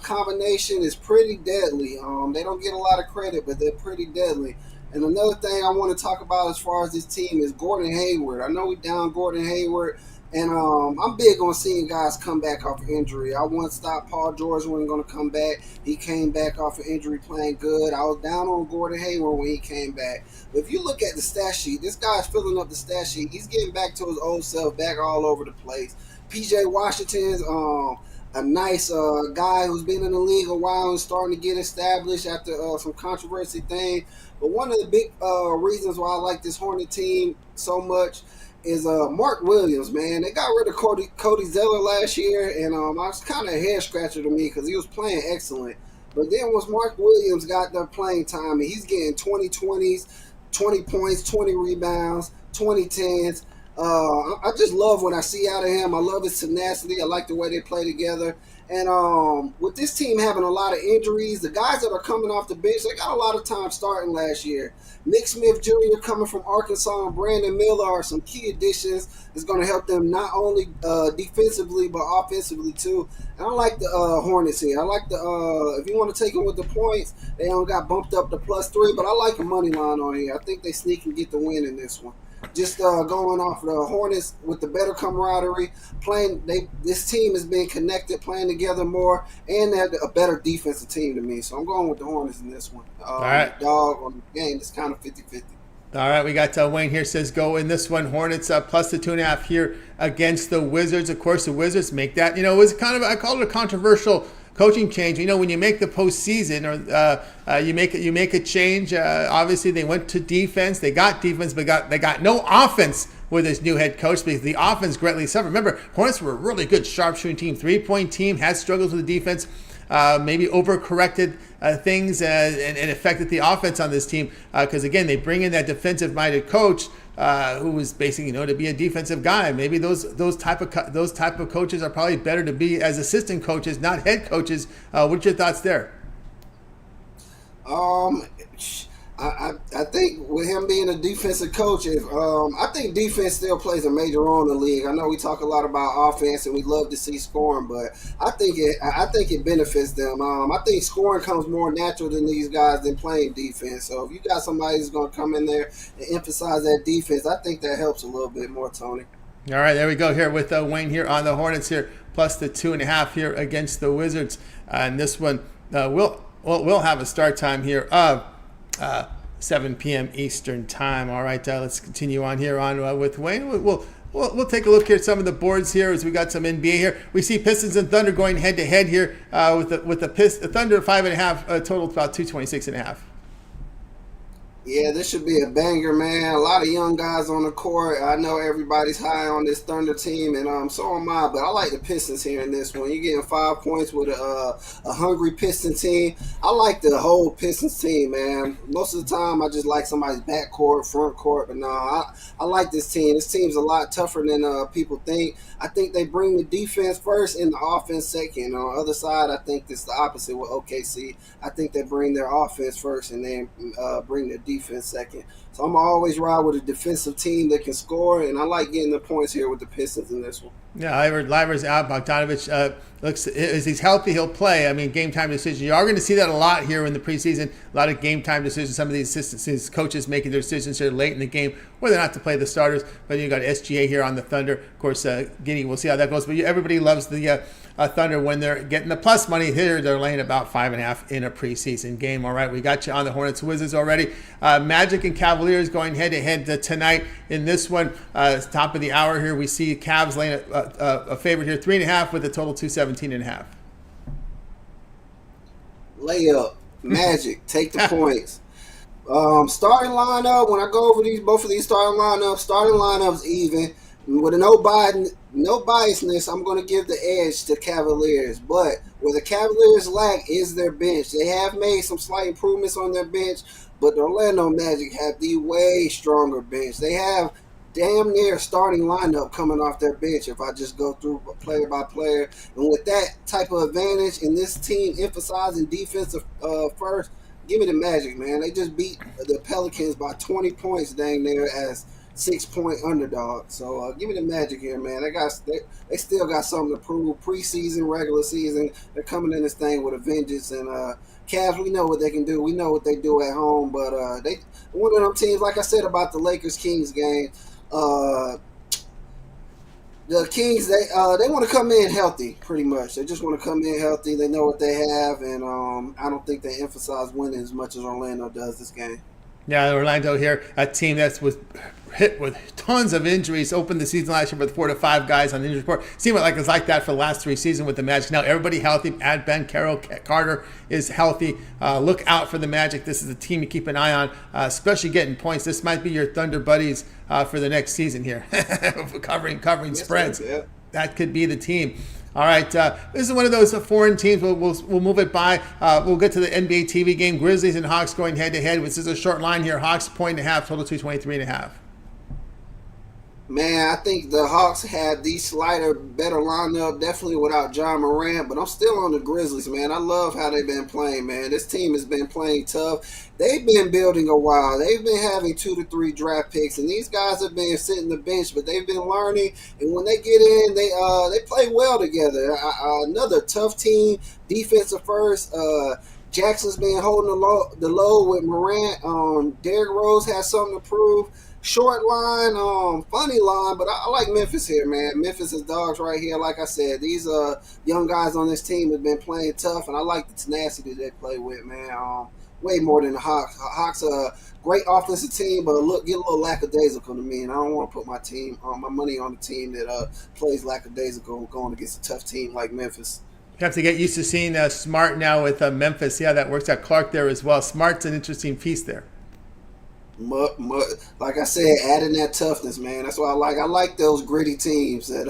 combination is pretty deadly. They don't get a lot of credit, but they're pretty deadly. And another thing I want to talk about as far as this team is Gordon Hayward. I know we down Gordon Hayward, And I'm big on seeing guys come back off of injury. I once thought Paul George wasn't going to come back. He came back off of injury playing good. I was down on Gordon Hayward when he came back. But if you look at the stat sheet, this guy's filling up the stat sheet. He's getting back to his old self, back all over the place. P.J. Washington's a nice guy who's been in the league a while and starting to get established after some controversy thing. But one of the big reasons why I like this Hornet team so much is Mark Williams, man. They got rid of Cody Zeller last year, and I was kind of a head scratcher to me because he was playing excellent. But then once Mark Williams got the playing time, and he's getting 20-20s, 20 points, 20 rebounds, 20-10s. I just love what I see out of him. I love his tenacity. I like the way they play together. And with this team having a lot of injuries, the guys that are coming off the bench, they got a lot of time starting last year. Nick Smith Jr. coming from Arkansas and Brandon Miller are some key additions that's going to help them not only defensively but offensively too. And I like the Hornets here. I like the if you want to take them with the points, they don't got bumped up to +3, but I like a money line on here. I think they sneak and get the win in this one. Just going off the Hornets with the better camaraderie, this team has been connected, playing together more, and they're a better defensive team to me. So I'm going with the Hornets in this one.
All right.
Dog on the game, it's kind of 50-50.
All right, we got Wayne here says go in this one. Hornets plus the 2.5 here against the Wizards. Of course, the Wizards make that. It was kind of, I call it a controversial coaching change. When you make the postseason or you make a change. Obviously, they went to defense. They got defense, but they got no offense with his new head coach because the offense greatly suffered. Remember, Hornets were a really good sharpshooting team, 3-point team, had struggles with the defense. Maybe overcorrected things and affected the offense on this team because again they bring in that defensive-minded coach who was basically to be a defensive guy. Maybe those type of coaches are probably better to be as assistant coaches, not head coaches. What's your thoughts there?
I think with him being a defensive coach, I think defense still plays a major role in the league. I know we talk a lot about offense and we love to see scoring, but I think it benefits them. I think scoring comes more natural than these guys than playing defense. So if you got somebody who's going to come in there and emphasize that defense, I think that helps a little bit more, Tony.
All right, there we go here with Wayne here on the Hornets here, plus the 2.5 here against the Wizards. And this one we'll have a start time here of 7 p.m. Eastern time. All right, let's continue on here with Wayne. We'll take a look here at some of the boards here as we got some NBA here. We see Pistons and Thunder going head to head here with the Thunder 5.5 total about 226.5.
Yeah, this should be a banger, man. A lot of young guys on the court. I know everybody's high on this Thunder team, and so am I. But I like the Pistons here in this one. You're getting 5 points with a hungry Piston team. I like the whole Pistons team, man. Most of the time, I just like somebody's backcourt, front court. But no, I like this team. This team's a lot tougher than people think. I think they bring the defense first and the offense second. On the other side, I think it's the opposite with OKC. I think they bring their offense first and then bring their defense second. So I'm always ride with a defensive team that can score, and I like getting the points here with the Pistons in this one.
Yeah, Liver's out. Bogdanovich looks as he's healthy, he'll play. I mean, game time decisions. You are going to see that a lot here in the preseason. A lot of game time decisions. Some of these assistants, these coaches making their decisions here late in the game, whether or not to play the starters. But you got SGA here on the Thunder. Of course, Guinea. We'll see how that goes. But everybody loves the Thunder when they're getting the plus money. Here they're laying about 5.5 in a preseason game. All right, we got you on the Hornets Wizards already. Magic and Cavaliers going head to head tonight in this one. Top of the hour here, we see Cavs laying a favorite here, 3.5 with a total 217.5.
Layup, Magic, take the points. Starting lineup, when I go over both of these starting lineups even. With no biasness, I'm going to give the edge to Cavaliers. But where the Cavaliers lack is their bench. They have made some slight improvements on their bench, but the Orlando Magic have the way stronger bench. They have damn near starting lineup coming off their bench if I just go through player by player. And with that type of advantage and this team emphasizing defensive first, give me the Magic, man. They just beat the Pelicans by 20 points dang near as 6-point underdog. So give me the Magic here, man. They still got something to prove. Preseason, regular season, they're coming in this thing with a vengeance. And Cavs, we know what they can do. We know what they do at home. But they one of them teams, like I said about the Lakers-Kings game, The Kings, they want to come in healthy, pretty much. They just want to come in healthy. They know what they have, and I don't think they emphasize winning as much as Orlando does this game.
Yeah, Orlando here, a team that was hit with tons of injuries, opened the season last year with 4 to 5 guys on the injury report. Seemed like it was like that for the last 3 seasons with the Magic. Now everybody healthy. Add Ben Carroll, Carter is healthy. Look out for the Magic. This is a team you keep an eye on, especially getting points. This might be your Thunder buddies for the next season here, covering
Yes,
spreads.
sir, yeah.
That could be the team. All right, this is one of those foreign teams. We'll move it by. We'll get to the NBA TV game. Grizzlies and Hawks going head to head. This is a short line here. Hawks 1.5, total 223.5.
Man, I think the Hawks have the slighter, better lineup, definitely without John Morant, but I'm still on the Grizzlies, man. I love how they've been playing, man. This team has been playing tough. They've been building a while. They've been having 2 to 3 draft picks, and these guys have been sitting the bench, but they've been learning, and when they get in, they play well together. Another tough team, defensive first. Jackson's been holding the low with Morant. Derrick Rose has something to prove. Short line, funny line, but I like Memphis here, man. Memphis is dogs right here. Like I said, these young guys on this team have been playing tough, and I like the tenacity they play with, man. Way more than the Hawks. Hawks are a great offensive team, but get a little lackadaisical to me, and I don't want to put my money on the team that plays lackadaisical going against a tough team like Memphis.
You have to get used to seeing Smart now with Memphis. See how that works out. Clark there as well. Smart's an interesting piece there.
Like I said, adding that toughness, man. That's what I like. I like those gritty teams that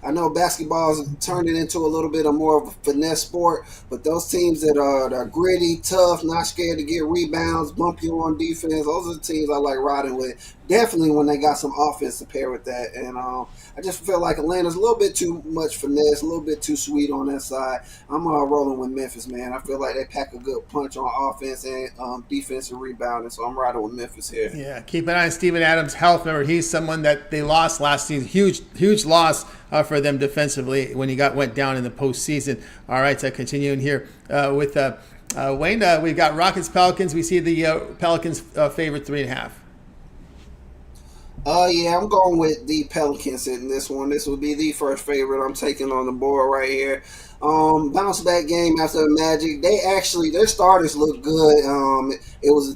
I know basketball's turning into a little bit of more of a finesse sport, but those teams that are gritty, tough, not scared to get rebounds, bump you on defense, those are the teams I like riding with. Definitely when they got some offense to pair with that. And I just feel like Atlanta's a little bit too much finesse, a little bit too sweet on that side. I'm rolling with Memphis, man. I feel like they pack a good punch on offense and defensive rebounding, so I'm riding with Memphis here.
Yeah, keep an eye on Steven Adams' health. Remember, he's someone that they lost last season. Huge loss for them defensively when he went down in the postseason. All right, so continuing here with Wayne, we've got Rockets Pelicans. We see the Pelicans favorite 3.5.
Yeah, I'm going with the Pelicans in this one. This will be the first favorite I'm taking on the board right here. Bounce back game after the Magic. Their starters look good. It was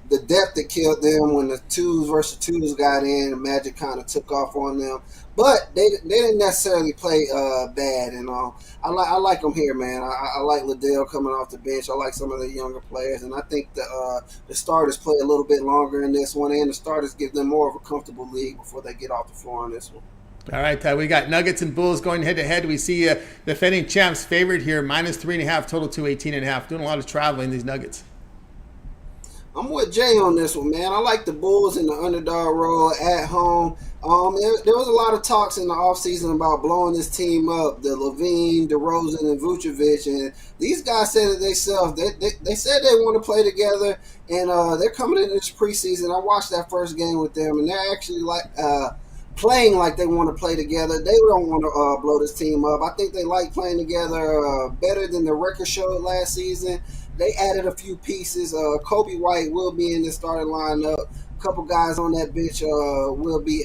the depth that killed them when the 2s versus 2s got in. The Magic kind of took off on them. But they didn't necessarily play bad, and I like them here, man. I like Liddell coming off the bench. I like some of the younger players, and I think the starters play a little bit longer in this one, and the starters give them more of a comfortable lead before they get off the floor on this one.
All right, we got Nuggets and Bulls going head to head. We see defending champs favored here, minus 3.5, total 218.5. Doing a lot of traveling these Nuggets.
I'm with Jay on this one, man. I like the Bulls in the underdog role at home. There was a lot of talks in the offseason about blowing this team up, the Levine, DeRozan, and Vucevic, and these guys said it themselves. They said they want to play together, and they're coming in this preseason. I watched that first game with them, and they're actually playing like they want to play together. They don't want to blow this team up. I think they like playing together better than the record showed last season. They added a few pieces. Kobe White will be in the starting lineup. A couple guys on that bench will be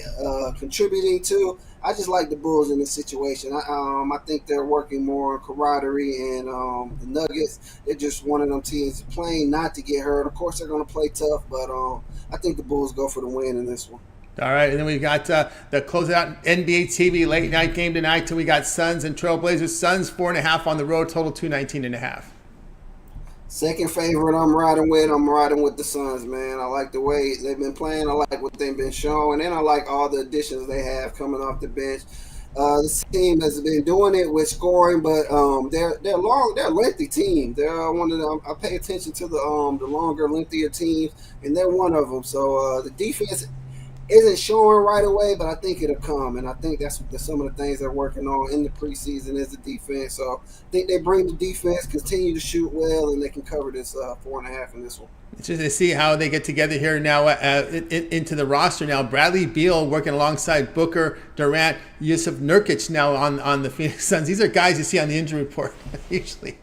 contributing too. I just like the Bulls in this situation. I think they're working more on camaraderie, and the Nuggets, they're just one of them teams playing not to get hurt. Of course, they're going to play tough, but I think the Bulls go for the win in this one.
All right, and then we've got the closeout NBA TV late night game tonight. So we got Suns and Trailblazers. Suns 4.5 on the road, total 219.5.
Second favorite I'm riding with the Suns, man. I like the way they've been playing. I like what they've been showing, and I like all the additions they have coming off the bench. This team has been doing it with scoring, but they're a lengthy team. They're one of them. I pay attention to the longer, lengthier teams, and they're one of them. So the defense isn't showing right away, but I think it'll come, and I think that's some of the things they're working on in the preseason is the defense. So I think they bring the defense, continue to shoot well, and they can cover this 4.5 in this one.
It's just to see how they get together here now into the roster now. Bradley Beal working alongside Booker, Durant, Yusuf Nurkic now on the Phoenix Suns. These are guys you see on the injury report usually.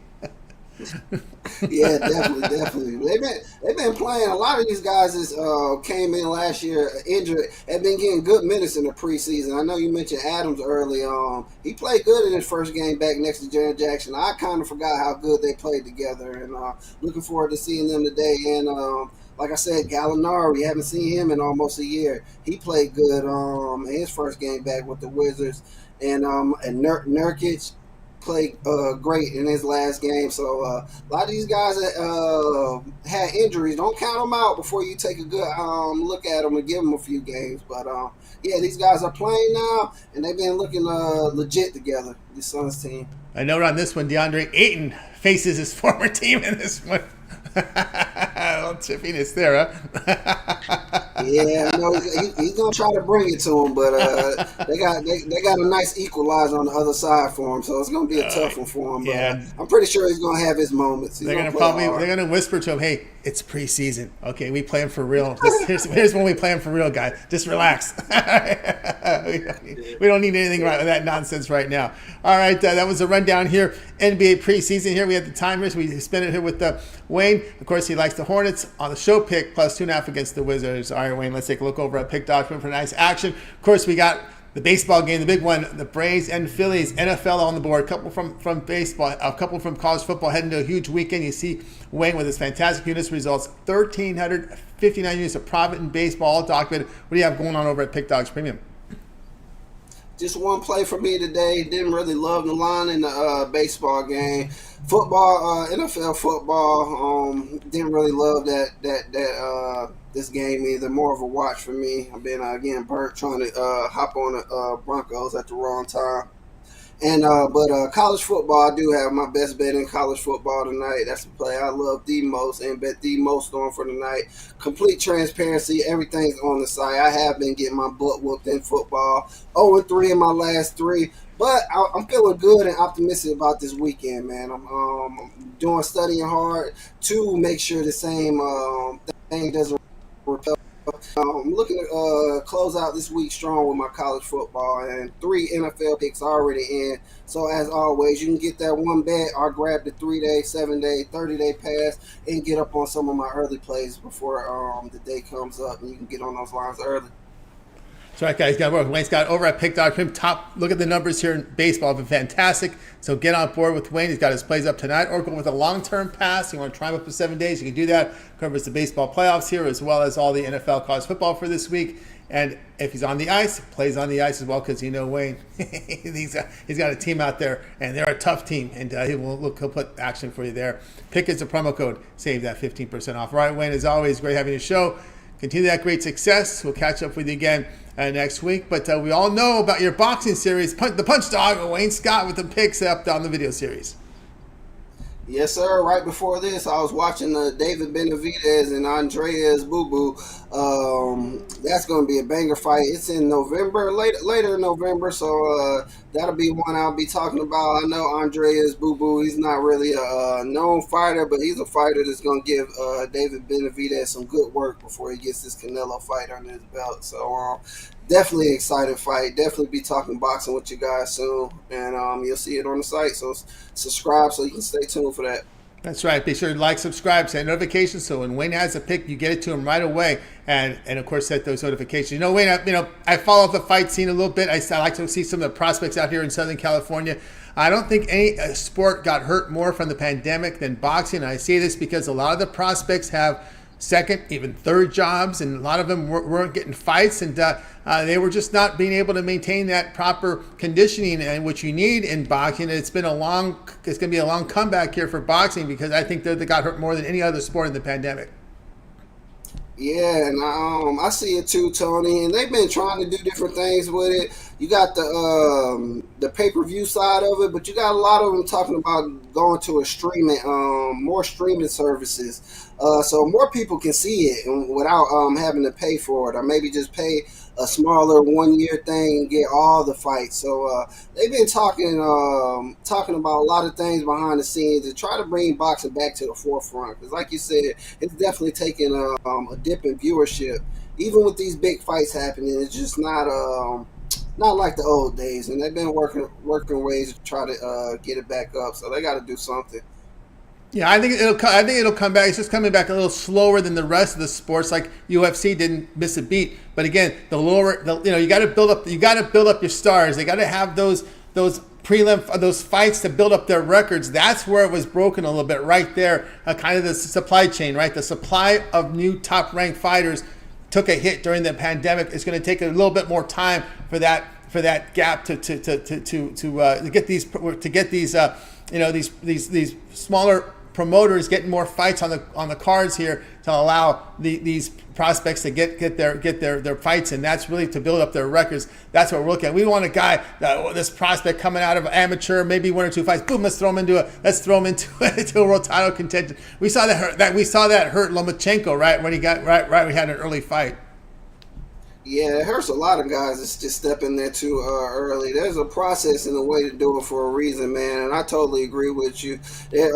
Yeah, definitely. They've been playing. A lot of these guys that came in last year injured have been getting good minutes in the preseason. I know you mentioned Adams early on. He played good in his first game back next to Jared Jackson. I kind of forgot how good they played together, and looking forward to seeing them today. And like I said, Gallinari, we haven't seen him in almost a year. He played good in his first game back with the Wizards, and Nurkic played great in his last game. So a lot of these guys that had injuries, don't count them out before you take a good look at them and give them a few games. But yeah, these guys are playing now, and they've been looking legit together, the Suns team.
I know on this one, DeAndre Ayton faces his former team in this one. A little chippiness there, huh?
Yeah, I know he's gonna try to bring it to him, but they got a nice equalizer on the other side for him, so it's gonna be a tough one for him. But
Yeah.
I'm pretty sure he's gonna have his moments.
They're gonna whisper to him, "Hey, it's preseason. Okay, we play him for real. Here's when we play him for real, guy. Just relax. We don't need anything right with that nonsense right now." All right, that was a rundown here. NBA preseason here. We had the timers. We spent it here with Wayne. Of course, he likes the Hornets on the show pick plus 2.5 against the Wizards. All right, Wayne, let's take a look over at Pick Document for nice action. Of course, we got the baseball game, the big one, the Braves and Phillies, NFL on the board. A couple from baseball, a couple from college football, heading to a huge weekend. You see Wayne with his fantastic units results, 1,359 units of profit in baseball, all documented. What do you have going on over at Pick Dogs Premium?
Just one play for me today. Didn't really love the line in the baseball game. Football, NFL football. Didn't really love that this game either. More of a watch for me. I've been again burnt trying to hop on the Broncos at the wrong time. And but college football, I do have my best bet in college football tonight. That's the play I love the most and bet the most on for tonight. Complete transparency, everything's on the site. I have been getting my butt whooped in football. 0-3 in my last 3. But I'm feeling good and optimistic about this weekend, man. I'm studying hard to make sure the same thing doesn't repel. I'm looking to close out this week strong with my college football, and 3 NFL picks already in. So as always, you can get that one bet or grab the 3-day, 7-day, 30-day pass and get up on some of my early plays before the day comes up, and you can get on those lines early.
That's right, guys. Got Wayne Scott over at Pick.com. Top look at the numbers here in baseball. Been fantastic. So get on board with Wayne. He's got his plays up tonight. Or go with a long-term pass. You want to try him up for 7 days, you can do that. Covers the baseball playoffs here as well as all the NFL college football for this week. And if he's on the ice, plays on the ice as well, because you know Wayne, he's got a team out there, and they're a tough team, and he'll put action for you there. Pick is a promo code. Save that 15% off. All right, Wayne, as always, great having you show. Continue that great success. We'll catch up with you again next week. But we all know about your boxing series, the Punch Dog, Wayne Scott with the picks up on the video series.
Yes, sir. Right before this, I was watching David Benavidez and Andreas Boo. That's going to be a banger fight. It's in November, later in November, so that'll be one I'll be talking about. I know Andreas Boo. He's not really a known fighter, but he's a fighter that's going to give David Benavidez some good work before he gets this Canelo fight under his belt. So definitely exciting fight. Definitely be talking boxing with you guys soon, and you'll see it on the site. So subscribe so you can stay tuned for that.
That's right. Be sure to like, subscribe, set notifications so when Wayne has a pick, you get it to him right away. And of course, set those notifications. You know, Wayne, I follow the fight scene a little bit. I like to see some of the prospects out here in Southern California. I don't think any sport got hurt more from the pandemic than boxing. And I say this because a lot of the prospects have second, even third jobs, and a lot of them weren't getting fights, and they were just not being able to maintain that proper conditioning and what you need in boxing. It's going to be a long comeback here for boxing because I think they got hurt more than any other sport in the pandemic.
Yeah, and I see it too, Tony. And they've been trying to do different things with it. You got the pay-per-view side of it, but you got a lot of them talking about going to more streaming services, so more people can see it without having to pay for it, or maybe just pay a smaller 1-year thing and get all the fights. So they've been talking about a lot of things behind the scenes to try to bring boxing back to the forefront. Because, like you said, it's definitely taking a dip in viewership. Even with these big fights happening, it's just not like the old days. And they've been working ways to try to get it back up. So they got to do something.
Yeah, I think it'll come back. It's just coming back a little slower than the rest of the sports. Like UFC didn't miss a beat, but again, you got to build up your stars. They got to have those prelim, those fights to build up their records. That's where it was broken a little bit right there. Kind of the supply chain, right? The supply of new top ranked fighters took a hit during the pandemic. It's going to take a little bit more time for that gap to get these smaller promoters getting more fights on the cards here to allow these prospects to get their fights, and that's really to build up their records. That's what we're looking at. We want a guy, this prospect coming out of amateur, maybe 1 or 2 fights, boom, let's throw him into a world title contention. We saw that hurt Lomachenko right when he got we had an early fight.
Yeah, it hurts a lot of guys that's just stepping there too early. There's a process and a way to do it for a reason, man, and I totally agree with you. It's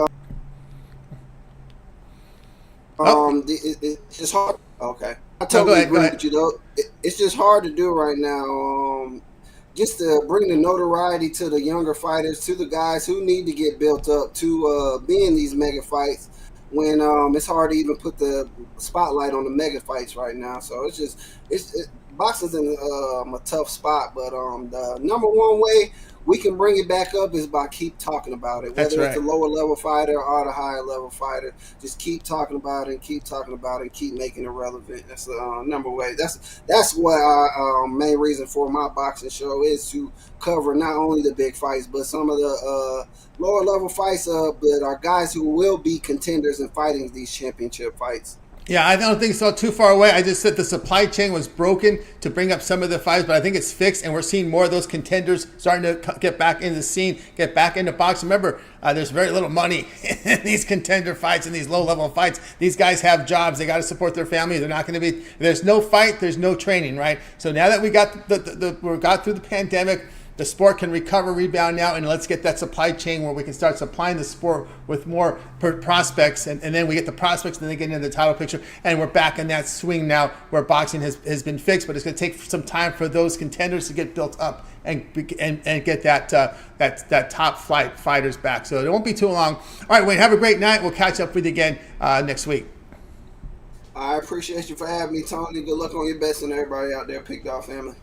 just hard. Okay, I totally agree with you though. It's just hard to do right now. Just to bring the notoriety to the younger fighters, to the guys who need to get built up to be in these mega fights. When it's hard to even put the spotlight on the mega fights right now. So boxing's in a tough spot. But the number one way we can bring it back up is by keep talking about it. Whether it's a lower level fighter or the higher level fighter, just keep talking about it and keep talking about it and keep making it relevant. That's the number way. That's what our main reason for my boxing show is, to cover not only the big fights but some of the lower level fights, but our guys who will be contenders and fighting these championship fights.
Yeah, I don't think it's all too far away. I just said the supply chain was broken to bring up some of the fights, but I think it's fixed, and we're seeing more of those contenders starting to get back into the scene, get back into boxing. Remember, there's very little money in these contender fights and these low-level fights. These guys have jobs. They got to support their family. They're not going to be – there's no fight. There's no training, right? So now that we got we got through the pandemic, the sport can recover, rebound now, and let's get that supply chain where we can start supplying the sport with more prospects, and then we get the prospects, and then they get into the title picture, and we're back in that swing now where boxing has been fixed, but it's going to take some time for those contenders to get built up and get that top flight fighters back. So it won't be too long. All right, Wayne, have a great night. We'll catch up with you again next week.
I appreciate you for having me, Tony. Good luck on your best and everybody out there, Picked Off family.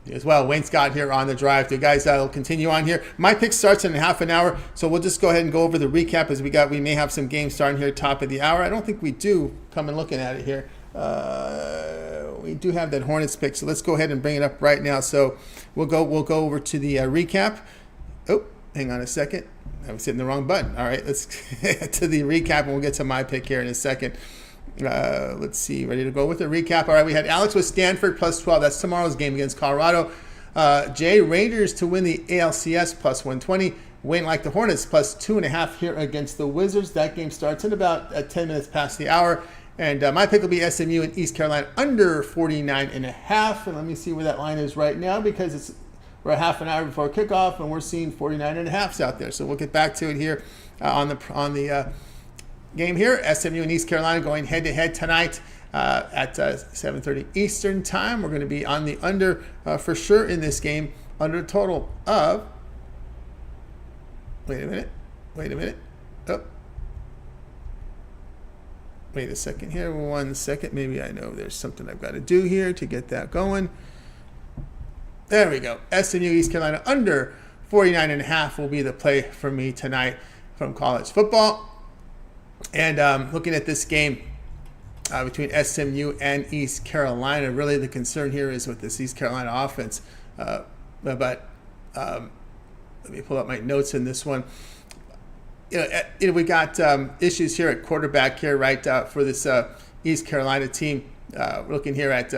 As well. Wayne Scott here on the drive through. Guys, I'll continue on here. My pick starts in half an hour, so we'll just go ahead and go over the recap as we may have some games starting here top of the hour. I don't think we do. Come and looking at it here. We do have that Hornets pick, so let's go ahead and bring it up right now. So we'll go over to the recap. Oh, hang on a second. I'm hitting the wrong button. All right, let's get to the recap, and we'll get to my pick here in a second. Let's see, ready to go with the recap. All right, we had Alex with Stanford plus 12. That's tomorrow's game against Colorado. Jay, Rangers to win the ALCS plus 120. Wayne like the Hornets plus 2.5 here against the Wizards. That game starts in about 10 minutes past the hour. And my pick will be SMU in East Carolina under 49.5. And let me see where that line is right now, because we're a half an hour before kickoff and we're seeing 49.5s out there. So we'll get back to it here on the game here. SMU and East Carolina going head-to-head tonight at 7:30 Eastern time. We're going to be on the under for sure in this game, under a total of wait a minute. Oh. Wait a second here. 1 second. Maybe I know there's something I've got to do here to get that going. There we go. SMU East Carolina under 49.5 will be the play for me tonight from college football. And looking at this game between SMU and East Carolina, really the concern here is with this East Carolina offense. But let me pull up my notes in this one. We got issues here at quarterback here, right, for this East Carolina team. We're looking here at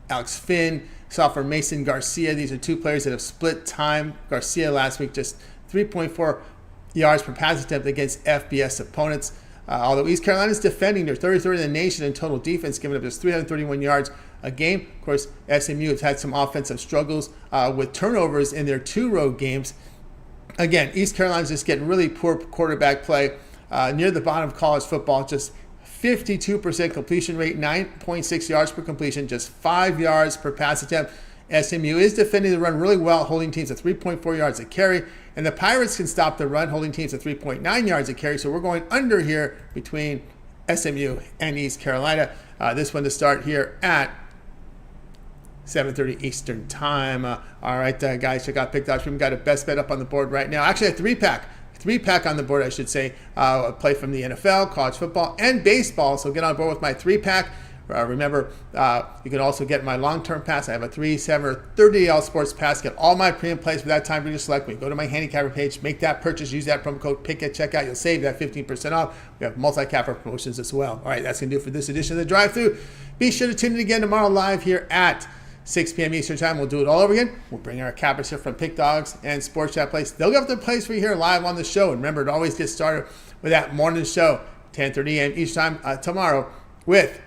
Alex Finn, sophomore Mason Garcia. These are two players that have split time. Garcia last week just 3.4 yards per pass attempt against FBS opponents. Although East Carolina is defending, they're 33rd in the nation in total defense, giving up just 331 yards a game. Of course, SMU has had some offensive struggles with turnovers in their two road games. Again, East Carolina's just getting really poor quarterback play. Near the bottom of college football, just 52% completion rate, 9.6 yards per completion, just 5 yards per pass attempt. SMU is defending the run really well, holding teams at 3.4 yards a carry. And the Pirates can stop the run, holding teams at 3.9 yards a carry. So we're going under here between SMU and East Carolina. This one to start here at 7:30 Eastern time. All right, guys, check out Pick Dogs. We've got a best bet up on the board right now. Actually, a three-pack on the board, I should say. Play from the NFL, college football, and baseball. So get on board with my three-pack. Remember, you can also get my long-term pass. I have a 3, 7, or 30 all sports pass. Get all my premium plays for that time for you to select. When you go to my handicapper page, make that purchase, use that promo code PICK at checkout. You'll save that 15% off. We have multi-capper promotions as well. All right, that's going to do it for this edition of the Drive-Thru. Be sure to tune in again tomorrow live here at 6 p.m. Eastern time. We'll do it all over again. We'll bring our cappers here from Pick Dogs and Sports Chat Place. They'll give their plays for you here live on the show. And remember, to always get started with that morning show, 10:30 a.m. each time tomorrow with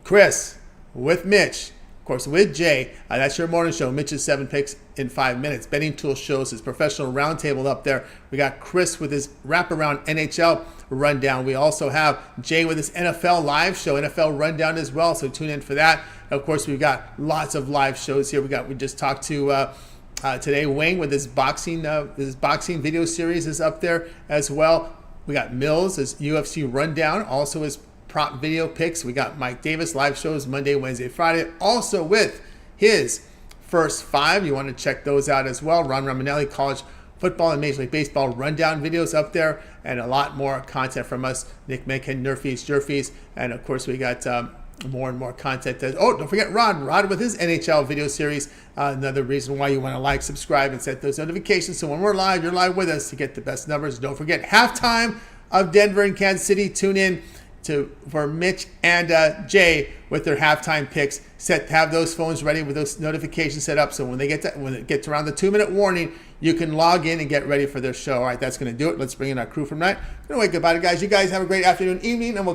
Chris, with Mitch, of course, with Jay. That's your morning show. Mitch's 7 picks in 5 minutes. Betting Tool shows his professional roundtable up there. We got Chris with his wraparound NHL rundown. We also have Jay with his NFL live show, NFL rundown as well. So tune in for that. And of course, we've got lots of live shows here. We just talked to today Wayne with his boxing video series is up there as well. We got Mills, his UFC rundown, also his prop video picks. We got Mike Davis live shows Monday, Wednesday, Friday, also with his first 5. You want to check those out as well. Ron Romanelli, college football and Major League Baseball rundown videos up there, and a lot more content from us. Nick Menken, Nerfies, Jerfies, and of course we got more and more content. Don't forget Rod with his NHL video series. Another reason why you want to like, subscribe, and set those notifications so when we're live, you're live with us to get the best numbers. Don't forget halftime of Denver and Kansas City. Tune in for Mitch and Jay with their halftime picks. Have those phones ready with those notifications set up, so when it gets around the 2-minute warning, you can log in and get ready for their show. All right, that's going to do it. Let's bring in our crew from tonight. I'm going to wave goodbye to guys. You guys have a great afternoon, evening, and we'll